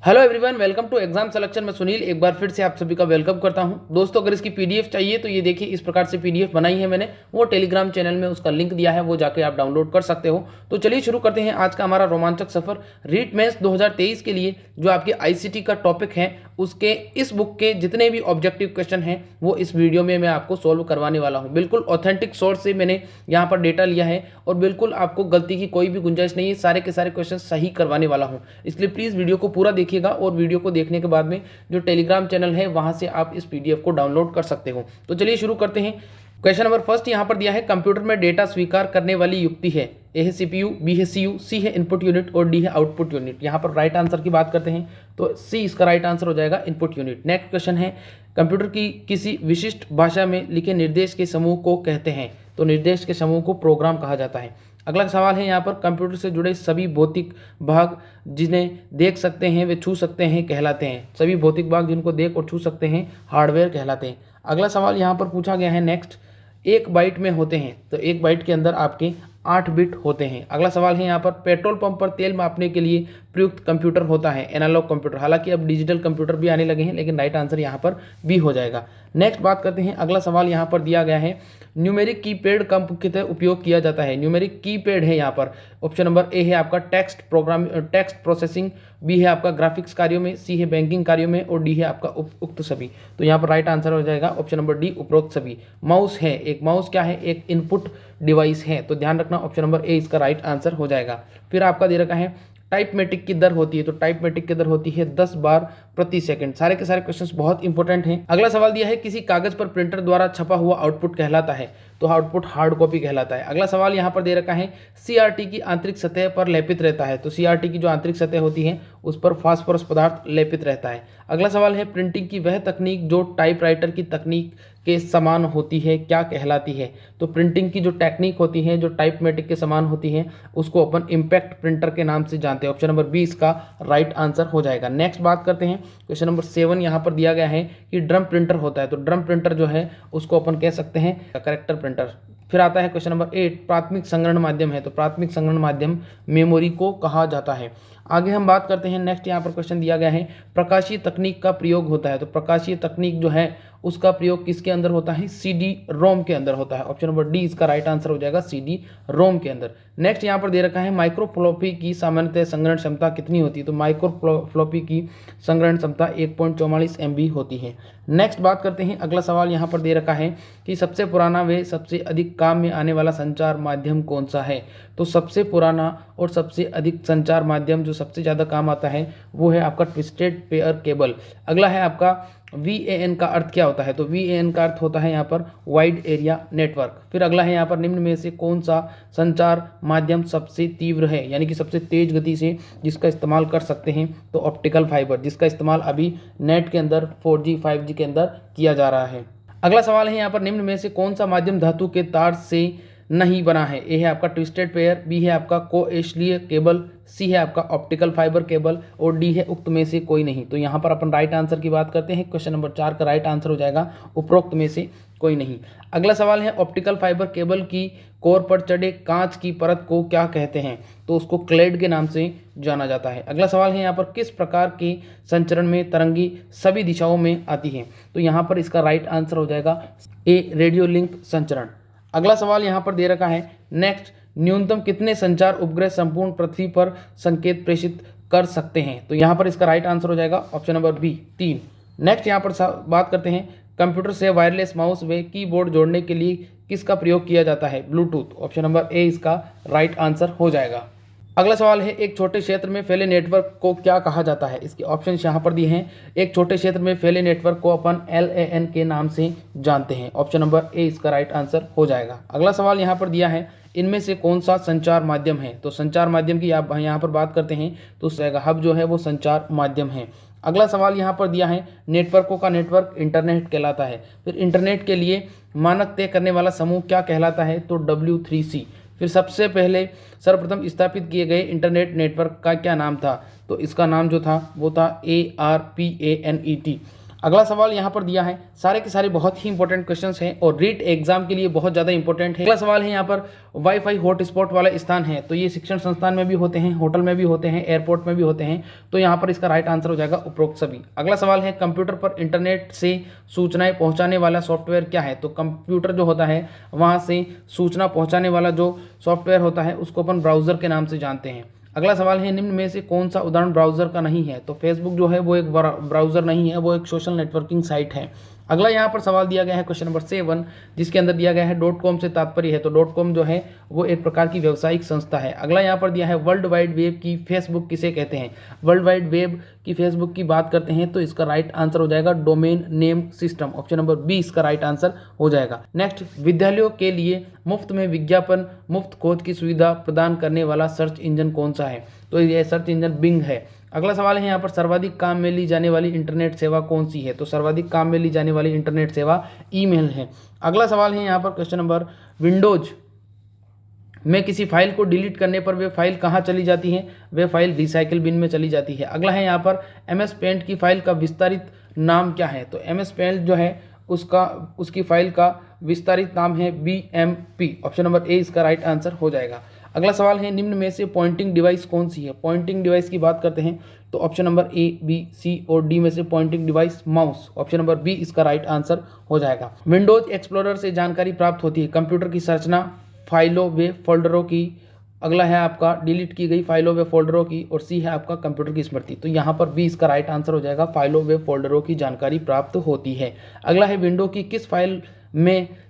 Hello everyone, welcome to exam selection में सुनील एक बार फिर से आप सभी का वेलकम करता हूं। दोस्तों, अगर इसकी पीडीएफ चाहिए तो ये देखिए इस प्रकार से पीडीएफ बनाई है मैंने, वो टेलीग्राम चैनल में उसका लिंक दिया है, वो जाके आप डाउनलोड कर सकते हो। तो चलिए शुरू करते हैं आज का हमारा रोमांचक सफर रीट मेंस 2023 के लिए। जो आपके आईसीटी का टॉपिक है उसके इस बुक के जितने भी ऑब्जेक्टिव क्वेश्चन हैं वो इस वीडियो में मैं आपको सोल्व करवाने वाला हूँ। बिल्कुल ऑथेंटिक सोर्स से मैंने यहाँ पर डेटा लिया है और बिल्कुल आपको गलती की कोई भी गुंजाइश नहीं है, सारे के सारे क्वेश्चन सही करवाने वाला हूँ। इसलिए प्लीज़ वीडियो को पूरा देखिएगा और वीडियो को देखने के बाद में जो टेलीग्राम चैनल है वहाँ से आप इस पीडीएफ को डाउनलोड कर सकते हो। तो चलिए शुरू करते हैं। क्वेश्चन नंबर फर्स्ट यहाँ पर दिया है, कंप्यूटर में डेटा स्वीकार करने वाली युक्ति है। ए है सीपीयू, बी है सीयू, सी है इनपुट यूनिट और डी है आउटपुट यूनिट। यहाँ पर राइट आंसर की बात करते हैं तो सी इसका राइट आंसर हो जाएगा, इनपुट यूनिट। नेक्स्ट क्वेश्चन है, कंप्यूटर की किसी विशिष्ट भाषा में लिखे निर्देश के समूह को कहते हैं। तो निर्देश के समूह को प्रोग्राम कहा जाता है। अगला सवाल है यहाँ पर, कंप्यूटर से जुड़े सभी भौतिक भाग जिन्हें देख सकते हैं वे छू सकते हैं कहलाते हैं। सभी भौतिक भाग जिनको देख और छू सकते हैं हार्डवेयर कहलाते हैं। अगला सवाल यहाँ पर पूछा गया है, नेक्स्ट, एक बाइट में होते हैं। तो एक बाइट के अंदर आपके 8 बिट होते हैं। अगला सवाल है यहाँ पर, पेट्रोल पंप पर तेल मापने के लिए प्रयुक्त कंप्यूटर होता है एनालॉग कंप्यूटर। हालांकि अब डिजिटल कंप्यूटर भी आने लगे हैं, लेकिन राइट आंसर यहाँ पर बी हो जाएगा। नेक्स्ट बात करते हैं, अगला सवाल यहाँ पर दिया गया है, न्यूमेरिक कीपैड का मुख्यतः उपयोग किया जाता है। न्यूमेरिक कीपैड है यहाँ पर, ऑप्शन नंबर ए है आपका टेक्स्ट प्रोसेसिंग, बी है आपका ग्राफिक्स कार्यों में, सी है बैंकिंग कार्यों में और डी है आपका उक्त सभी। तो यहाँ पर राइट आंसर हो जाएगा ऑप्शन नंबर डी, उपरोक्त सभी। माउस है, एक माउस क्या है, एक इनपुट डिवाइस है, तो ध्यान रखना ऑप्शन नंबर ए इसका राइट आंसर हो जाएगा। फिर आपका दे रखा है, टाइपमेटिक की दर होती है। तो टाइपमेटिक की दर होती है 10 बार प्रति सेकंड। सारे के सारे क्वेश्चंस बहुत इंपॉर्टेंट हैं। अगला सवाल दिया है, किसी कागज पर प्रिंटर द्वारा छपा हुआ आउटपुट कहलाता है। तो आउटपुट हार्ड कॉपी कहलाता है। अगला सवाल यहाँ पर दे रखा है, सीआरटी की आंतरिक सतह पर लेपित रहता है। तो सीआरटी की जो आंतरिक सतह होती है उस पर फास्फोरस पदार्थ लेपित रहता है। अगला सवाल है, प्रिंटिंग की वह तकनीक जो टाइपराइटर की तकनीक के समान होती है क्या कहलाती है। तो प्रिंटिंग की जो टेक्निक होती है जो टाइपमेटिक के समान होती है उसको अपन इम्पैक्ट प्रिंटर के नाम से जानते हैं। ऑप्शन नंबर बी इसका राइट आंसर हो जाएगा। नेक्स्ट बात करते हैं, क्वेश्चन नंबर 7 यहाँ पर दिया गया है कि ड्रम प्रिंटर होता है। तो ड्रम प्रिंटर जो है उसको अपन कह सकते हैं करेक्टर प्रिंटर। फिर आता है क्वेश्चन नंबर 8, प्राथमिक संग्रहण माध्यम है। तो प्राथमिक संग्रहण माध्यम मेमोरी को कहा जाता है। आगे हम बात करते हैं, नेक्स्ट यहाँ पर क्वेश्चन दिया गया है, प्रकाशीय तकनीक का प्रयोग होता है। तो प्रकाशीय तकनीक जो है उसका प्रयोग किसके अंदर होता है, सीडी रोम के अंदर होता है। ऑप्शन नंबर डी इसका राइट आंसर हो जाएगा, सीडी रोम के अंदर। नेक्स्ट यहाँ पर दे रखा है, माइक्रोफ्लोपी की सामान्यतः संग्रहण क्षमता कितनी होती है। तो माइक्रोफ्लोपी की संग्रहण क्षमता 1.44 MB होती है। नेक्स्ट बात करते हैं, अगला सवाल यहाँ पर दे रखा है कि सबसे पुराना व सबसे अधिक काम में आने वाला संचार माध्यम कौन सा है। तो सबसे पुराना और सबसे अधिक संचार माध्यम जो सबसे ज़्यादा काम आता है वो है आपका ट्विस्टेड पेयर केबल। अगला है आपका VAN का अर्थ क्या होता है। तो VAN का अर्थ होता है यहाँ पर वाइड एरिया नेटवर्क। फिर अगला है यहाँ पर, निम्न में से कौन सा संचार माध्यम सबसे तीव्र है, यानी कि सबसे तेज गति से जिसका इस्तेमाल कर सकते हैं। तो ऑप्टिकल फाइबर, जिसका इस्तेमाल अभी नेट के अंदर 4G 5G के अंदर किया जा रहा है। अगला सवाल है यहाँ पर, निम्न में से कौन सा माध्यम धातु के तार से नहीं बना है। ए है आपका ट्विस्टेड पेयर, बी है आपका कोएक्सियल केबल, सी है आपका ऑप्टिकल फाइबर केबल और डी है उक्त में से कोई नहीं। तो यहाँ पर अपन राइट आंसर की बात करते हैं, क्वेश्चन नंबर 4 का राइट आंसर हो जाएगा उपरोक्त में से कोई नहीं। अगला सवाल है, ऑप्टिकल फाइबर केबल की कोर पर चढ़े कांच की परत को क्या कहते हैं। तो उसको क्लेड के नाम से जाना जाता है। अगला सवाल है यहाँ पर, किस प्रकार के संचरण में तरंगी सभी दिशाओं में आती है। तो यहाँ पर इसका राइट आंसर हो जाएगा ए, रेडियो लिंक संचरण। अगला सवाल यहाँ पर दे रखा है, नेक्स्ट, न्यूनतम कितने संचार उपग्रह संपूर्ण पृथ्वी पर संकेत प्रेषित कर सकते हैं। तो यहाँ पर इसका राइट आंसर हो जाएगा ऑप्शन नंबर बी, 3। नेक्स्ट यहाँ पर बात करते हैं, कंप्यूटर से वायरलेस माउस व कीबोर्ड जोड़ने के लिए किसका प्रयोग किया जाता है। ब्लूटूथ। ऑप्शन नंबर ए इसका राइट आंसर हो जाएगा। अगला सवाल है, एक छोटे क्षेत्र में फैले नेटवर्क को क्या कहा जाता है। इसके ऑप्शंस यहाँ पर दिए हैं। एक छोटे क्षेत्र में फैले नेटवर्क को अपन LAN के नाम से जानते हैं। ऑप्शन नंबर ए इसका राइट आंसर हो जाएगा। अगला सवाल यहाँ पर दिया है, इनमें से कौन सा संचार माध्यम है। तो संचार माध्यम की आप यहाँ पर बात करते हैं तो हब जो है वो संचार माध्यम है। अगला सवाल यहाँ पर दिया है, नेटवर्कों का नेटवर्क इंटरनेट कहलाता है। फिर इंटरनेट के लिए मानक तय करने वाला समूह क्या कहलाता है। तो W3C। फिर सबसे पहले सर्वप्रथम स्थापित किए गए इंटरनेट नेटवर्क का क्या नाम था। तो इसका नाम जो था वो था ARPANET। अगला सवाल यहाँ पर दिया है, सारे के सारे बहुत ही इंपॉर्टेंट क्वेश्चंस हैं और रीट एग्जाम के लिए बहुत ज़्यादा इंपॉर्टेंट है। अगला सवाल है यहाँ पर, वाईफाई हॉटस्पॉट वाला स्थान है तो ये शिक्षण संस्थान में भी होते हैं, होटल में भी होते हैं, एयरपोर्ट में भी होते हैं, तो यहाँ पर इसका राइट आंसर हो जाएगा उपरोक्त सभी। अगला सवाल है, कंप्यूटर पर इंटरनेट से सूचनाएं पहुँचाने वाला सॉफ्टवेयर क्या है? तो कंप्यूटर जो होता है वहाँ से सूचना पहुँचाने वाला जो सॉफ्टवेयर होता है उसको अपन ब्राउज़र के नाम से जानते हैं। अगला सवाल है, निम्न में से कौन सा उदाहरण ब्राउज़र का नहीं है? तो फेसबुक जो है वो एक ब्राउज़र नहीं है, वो एक सोशल नेटवर्किंग साइट है। अगला यहाँ पर सवाल दिया गया है क्वेश्चन नंबर 7, जिसके अंदर दिया गया है .com से तात्पर्य है, तो .com जो है वो एक प्रकार की व्यावसायिक संस्था है। अगला यहाँ पर दिया है, वर्ल्ड वाइड वेब की फेसबुक किसे कहते हैं? वर्ल्ड वाइड वेब की फेसबुक की बात करते हैं तो इसका राइट आंसर हो जाएगा domain name system, option number B इसका राइट आंसर हो जाएगा। नेक्स्ट, विद्यालयों के लिए मुफ्त में विज्ञापन, मुफ्त खोज की सुविधा प्रदान करने वाला सर्च इंजन कौन सा है? तो यह सर्च इंजन बिंग है। अगला सवाल है यहाँ पर, सर्वाधिक काम में ली जाने वाली इंटरनेट सेवा कौन सी है? तो सर्वाधिक काम में ली जाने वाली इंटरनेट सेवा ईमेल है। अगला सवाल है यहाँ पर क्वेश्चन नंबर, विंडोज में किसी फाइल को डिलीट करने पर वे फाइल कहाँ चली जाती है? वे फाइल रिसाइकिल बिन में चली जाती है। अगला है यहाँ पर, MS पेंट की फाइल का विस्तारित नाम क्या है? तो MS पेंट जो है उसकी फाइल का विस्तारित नाम है BMP, ऑप्शन नंबर ए इसका राइट आंसर हो जाएगा। अगला सवाल है, निम्न में से पॉइंटिंग डिवाइस कौन सी है? पॉइंटिंग डिवाइस की बात करते हैं तो option number A, B, C और D में से pointing device mouse, option number B इसका राइट आंसर हो जाएगा। विंडोज एक्सप्लोरर से जानकारी प्राप्त होती है कंप्यूटर की संरचना, फाइलों व फोल्डरों की। अगला है आपका डिलीट की गई फाइलों व फोल्डरों की, और सी है आपका कंप्यूटर की स्मृति। तो यहाँ पर बी इसका राइट आंसर हो जाएगा, फाइलों व फोल्डरों की जानकारी प्राप्त होती है। अगला है, विंडो की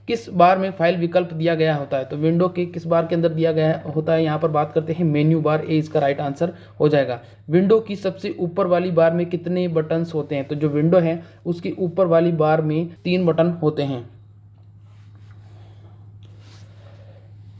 किस बार में फाइल विकल्प दिया गया होता है? तो विंडो के किस बार के अंदर दिया गया होता है? यहाँ पर बात करते हैं मेन्यू बार, ए इसका राइट आंसर हो जाएगा। विंडो की सबसे ऊपर वाली बार में कितने बटन्स होते हैं? तो जो विंडो है उसकी ऊपर वाली बार में 3 बटन होते हैं।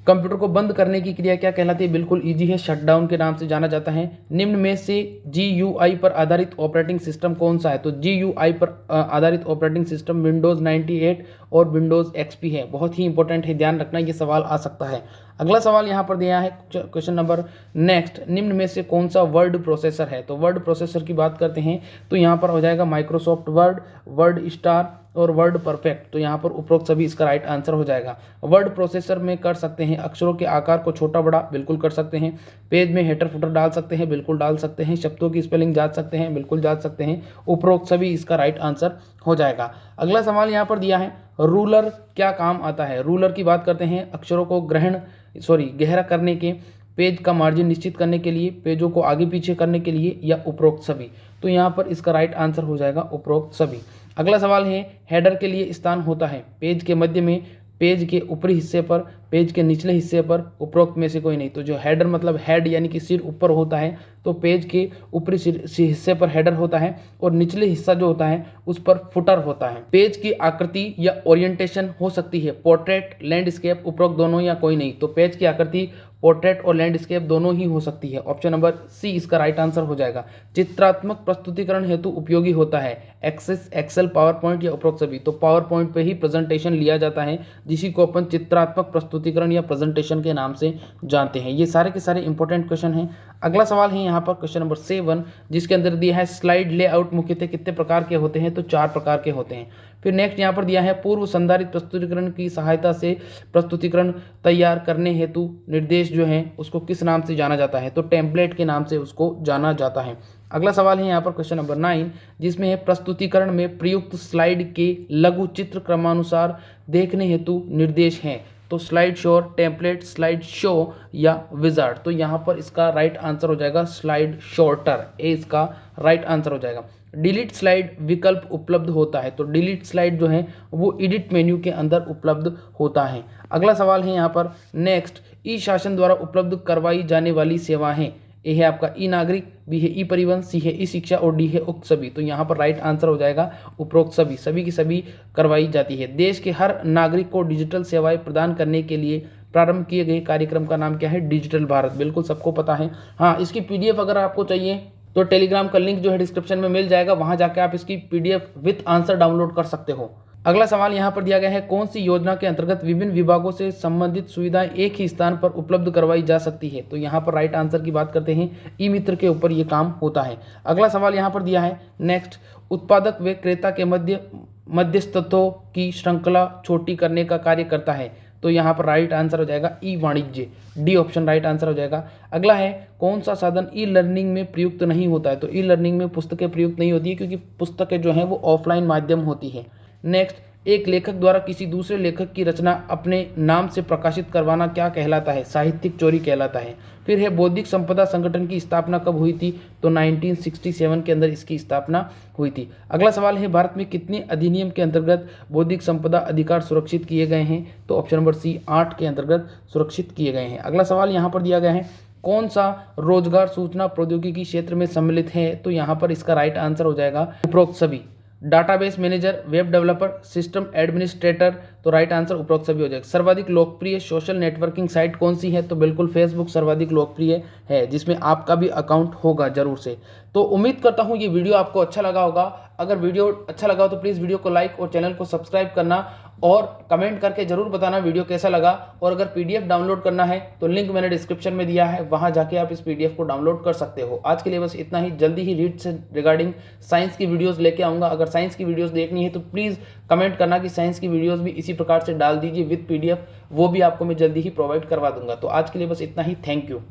कंप्यूटर को बंद करने की क्रिया क्या कहलाती है? बिल्कुल इजी है, शटडाउन के नाम से जाना जाता है। निम्न में से GUI पर आधारित ऑपरेटिंग सिस्टम कौन सा है? तो GUI पर आधारित ऑपरेटिंग सिस्टम विंडोज़ 98 और विंडोज़ XP है। बहुत ही इंपॉर्टेंट है, ध्यान रखना, ये सवाल आ सकता है। अगला सवाल यहाँ पर दिया है क्वेश्चन नंबर नेक्स्ट, निम्न में से कौन सा वर्ड प्रोसेसर है? तो वर्ड प्रोसेसर की बात करते हैं तो यहाँ पर हो जाएगा माइक्रोसॉफ्ट वर्ड, वर्ड स्टार और वर्ड परफेक्ट। तो यहाँ पर उपरोक्त सभी इसका राइट आंसर हो जाएगा। वर्ड प्रोसेसर में कर सकते हैं अक्षरों के आकार को छोटा बड़ा, बिल्कुल कर सकते हैं। पेज में हेडर फुटर डाल सकते हैं, बिल्कुल डाल सकते हैं। शब्दों की स्पेलिंग जांच सकते हैं, बिल्कुल जांच सकते हैं। उपरोक्त सभी इसका राइट आंसर हो जाएगा। अगला सवाल यहाँ पर दिया है, रूलर क्या काम आता है? रूलर की बात करते हैं अक्षरों को गहरा करने के, पेज का मार्जिन निश्चित करने के लिए, पेजों को आगे पीछे करने के लिए, या उपरोक्त सभी। तो यहाँ पर इसका राइट आंसर हो जाएगा उपरोक्त सभी। अगला सवाल है, हेडर के लिए स्थान होता है पेज के मध्य में, पेज के ऊपरी हिस्से पर, पेज के निचले हिस्से पर, उपरोक्त में से कोई नहीं। तो जो हेडर मतलब हेड यानी कि सिर ऊपर होता है, तो पेज के ऊपरी हिस्से पर हेडर होता है और निचले हिस्सा जो होता है उस पर फुटर होता है। पेज की आकृति या ओरिएंटेशन हो सकती है पोर्ट्रेट, लैंडस्केप, उपरोक्त दोनों या कोई नहीं। तो पेज की आकृति पोर्ट्रेट और लैंडस्केप दोनों ही हो सकती है, ऑप्शन नंबर सी इसका राइट आंसर हो जाएगा। चित्रात्मक प्रस्तुतिकरण हेतु उपयोगी होता है एक्सेस, एक्सेल, पावर पॉइंट या उपरोक्त सभी। तो पावर पॉइंट पे ही प्रेजेंटेशन लिया जाता है, जिसी को अपन चित्रात्मक प्रस्तुतिकरण या प्रेजेंटेशन के नाम से जानते हैं। ये सारे के सारे इंपॉर्टेंट क्वेश्चन हैं। अगला सवाल है यहाँ पर क्वेश्चन नंबर 7, जिसके अंदर दिया है स्लाइड लेआउट मुख्यतः कितने प्रकार के होते हैं? तो 4 प्रकार के होते हैं। फिर नेक्स्ट यहाँ पर दिया है पूर्व संधारित प्रस्तुतिकरण की सहायता से प्रस्तुतिकरण तैयार करने हेतु निर्देश जो है उसको किस नाम से जाना जाता है? तो टेम्पलेट के नाम से उसको जाना जाता है। अगला सवाल है यहाँ पर क्वेश्चन नंबर 9, जिसमें है प्रस्तुतिकरण में प्रयुक्त स्लाइड के लघु चित्र क्रमानुसार देखने हेतु निर्देश हैं। तो slide show, template, slide show या विजार्ड। तो यहाँ पर इसका राइट आंसर हो जाएगा स्लाइड शॉर्टर, ए इसका राइट आंसर हो जाएगा। डिलीट स्लाइड विकल्प उपलब्ध होता है, तो डिलीट स्लाइड जो है वो एडिट मेन्यू के अंदर उपलब्ध होता है। अगला सवाल है यहाँ पर नेक्स्ट, ई शासन द्वारा उपलब्ध करवाई जाने वाली सेवाएं। ए है आपका ई नागरिक, बी है ई परिवहन, सी है ई शिक्षा और डी है उक्त सभी। तो यहाँ पर राइट आंसर हो जाएगा उपरोक्त सभी, सभी की सभी करवाई जाती है। देश के हर नागरिक को डिजिटल सेवाएं प्रदान करने के लिए प्रारंभ किए गए कार्यक्रम का नाम क्या है? डिजिटल भारत, बिल्कुल सबको पता है। हाँ, इसकी PDF अगर आपको चाहिए तो टेलीग्राम का लिंक जो है डिस्क्रिप्शन में मिल जाएगा, वहाँ जाके आप इसकी PDF विथ आंसर डाउनलोड कर सकते हो। अगला सवाल यहाँ पर दिया गया है, कौन सी योजना के अंतर्गत विभिन्न विभागों से संबंधित सुविधाएं एक ही स्थान पर उपलब्ध करवाई जा सकती है। तो यहाँ पर राइट आंसर की बात करते हैं, ई मित्र के ऊपर ये काम होता है। अगला सवाल यहाँ पर दिया है नेक्स्ट, उत्पादक व क्रेता के मध्यस्थों की श्रृंखला छोटी करने का कार्य करता है। तो यहाँ पर राइट आंसर हो जाएगा ई वाणिज्य, डी ऑप्शन राइट आंसर हो जाएगा। अगला है, कौन सा साधन ई लर्निंग में प्रयुक्त नहीं होता है। तो ई लर्निंग में पुस्तकें प्रयुक्त नहीं होती है, क्योंकि पुस्तकें जो हैं वो ऑफलाइन माध्यम होती है। नेक्स्ट, एक लेखक द्वारा किसी दूसरे लेखक की रचना अपने नाम से प्रकाशित करवाना क्या कहलाता है। साहित्यिक चोरी कहलाता है। फिर है, बौद्धिक संपदा संगठन की स्थापना कब हुई थी। तो 1967 के अंदर इसकी स्थापना हुई थी। अगला सवाल है, भारत में कितने अधिनियम के अंतर्गत बौद्धिक संपदा अधिकार सुरक्षित किए गए हैं। तो ऑप्शन नंबर सी 8 के अंतर्गत सुरक्षित किए गए हैं। अगला सवाल यहाँ पर दिया गया है, कौन सा रोजगार सूचना प्रौद्योगिकी क्षेत्र में सम्मिलित है। तो यहाँ पर इसका राइट आंसर हो जाएगा उपरोक्त सभी, database manager, web developer, system administrator. तो राइट आंसर उपरोक्त सभी हो जाएगा। सर्वाधिक लोकप्रिय सोशल नेटवर्किंग साइट कौन सी है। तो बिल्कुल फेसबुक सर्वाधिक लोकप्रिय है, जिसमें आपका भी अकाउंट होगा जरूर से। तो उम्मीद करता हूँ ये वीडियो आपको अच्छा लगा होगा। अगर वीडियो अच्छा लगा हो तो प्लीज़ वीडियो को लाइक और चैनल को सब्सक्राइब करना और कमेंट करके जरूर बताना वीडियो कैसा लगा। और अगर पीडीएफ डाउनलोड करना है तो लिंक मैंने डिस्क्रिप्शन में दिया है, वहां जाके आप इस पीडीएफ को डाउनलोड कर सकते हो। आज के लिए बस इतना ही। जल्दी ही रीड से रिगार्डिंग साइंस की वीडियोस लेके आऊँगा। अगर साइंस की वीडियोस देखनी है तो प्लीज़ कमेंट करना कि साइंस की वीडियोस भी इसी प्रकार से डाल दीजिए विद पीडीएफ, वो भी आपको मैं जल्दी ही प्रोवाइड करवा दूंगा। तो आज के लिए बस इतना ही। Thank you.